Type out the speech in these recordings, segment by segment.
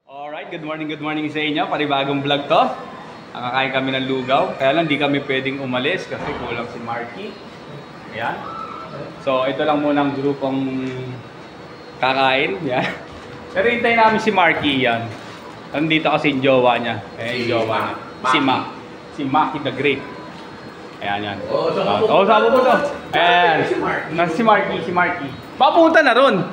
Alright, good morning sa inyo. Panibagong vlog to. Nakakain kami ng lugaw. Kaya lang di kami pwedeng umalis kasi kulang si Marky. Ayan. So ito lang muna ang grupong kakain. Ayan. Pero hintayin namin si Marky yan. Nandito kasi yung jowa niya. Ayan yung jowa niya. Si Maki the Great. Ayan yan. Sabo po to. Ayan. Si Marky. Papunta na ron.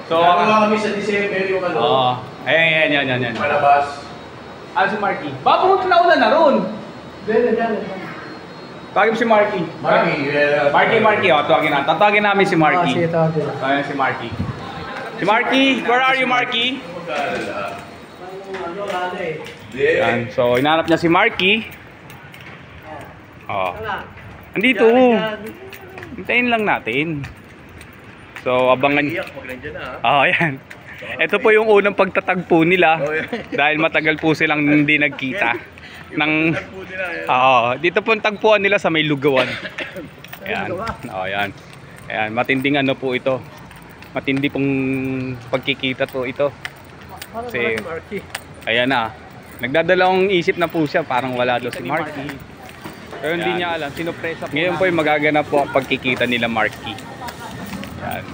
So, kami sa December yung ano. Oo. Ayan. Malabas. Si Marky. Papunta na ulan na ron. Dyan. Tawagin mo si Marky. Marky. Tatawagin namin si Marky. Sige, tawagin. Ayan si Marky. Si Marky, where are you, Marky? Ayan. So, hinanap niya si Marky. Andito. Hintayin lang natin. So, abangan niyo. Ayan. Ito po yung unang pagtatagpo nila dahil matagal po silang hindi nagkita. Dito po ang tagpuan nila sa may lugawan. Ayan. Ayan, matinding ano po ito. Matindi pong pagkikita po ito. Kasi, ayan na. Nagdadalawang isip na po siya, parang wala daw si Marky. Pero hindi niya alam, sinupresa po. Ngayon po yung magaganap po ang pagkikita nila Marky. Ayan.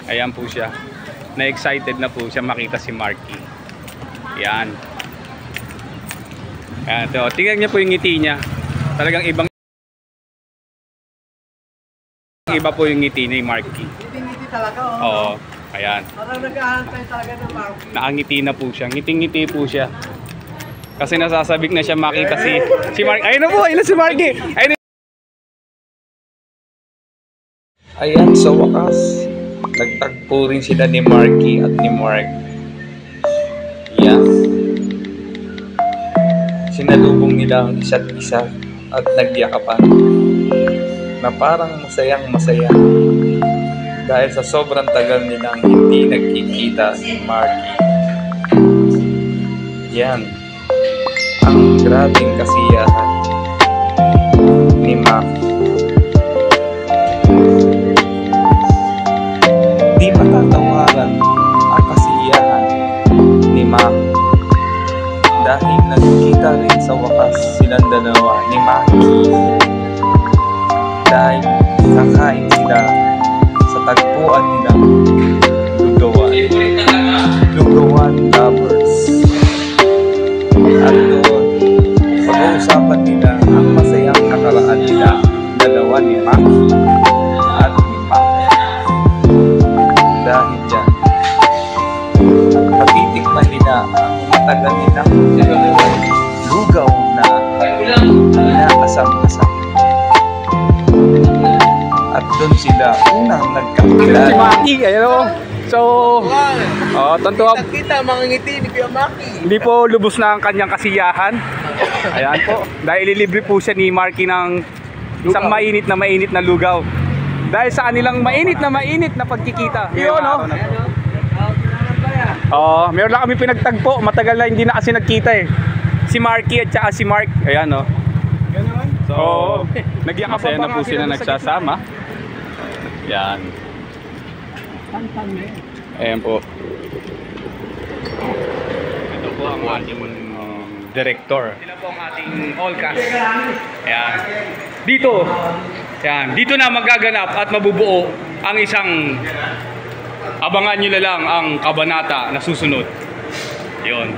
Ayan po siya. Na-excited na po siya makita si Marky. Ayan. Ayan. So, tingnan niyo po yung ngiti niya. Talagang iba po yung ngiti ni Marky. Ngiti talaga, Oo. Ayan. Parang nag-aantay talaga ng Marky. Nakangiti na po siya. Ngiting-ngiti po siya. Kasi nasasabik na siya makita si Marky. Ayun na po! Ayun na si Marky! Ayun na. Ayan, sa wakas, nagtagpo rin sila ni Marky at ni Mark. Yan. Sinalubong nila ang isa't isa at nagyakapan na parang masayang masaya dahil sa sobrang tagal nilang hindi nagkikita si Marky. Yan. Ang grabing kasiyahan ni Marky. Di matatawaran ang kasiyahan ni Maki dahil nagkita rin sa wakas silang dalawa ni Maki dahil kakain sila sa tagpuan nilang lugawan lovers. At doon pag-uusapan nila ang masayang nakaraan nila dalawa ni Maki at ni Maki. Dahil dyan, patitikman nila ang matagal nilang lugaw na inaasam-asam. At doon sila unang nagkakilala. Si Maki, ayun. So, tantuwa. Kita mga ngiti ni Kuya Maki. Hindi po lubos na ang kanyang kasiyahan. Ayan po. Dahil ililibre po siya ni Marky ng isang mainit na lugaw. Dahil sa kanilang mainit na pagkikita. Yun, no? Meron lang kami pinagtagpo. Matagal na hindi na kasi nagkita eh. Si Marky at saka si Mark. Ayan, no? So, nagyakapan na po sila nagsasama. Yan. Ayan po. Ito po ang ating director. Sila po ang ating all cast. Ayan. Dito na magaganap at mabubuo ang isang abangan nyo na lang ang kabanata na susunod. Yun.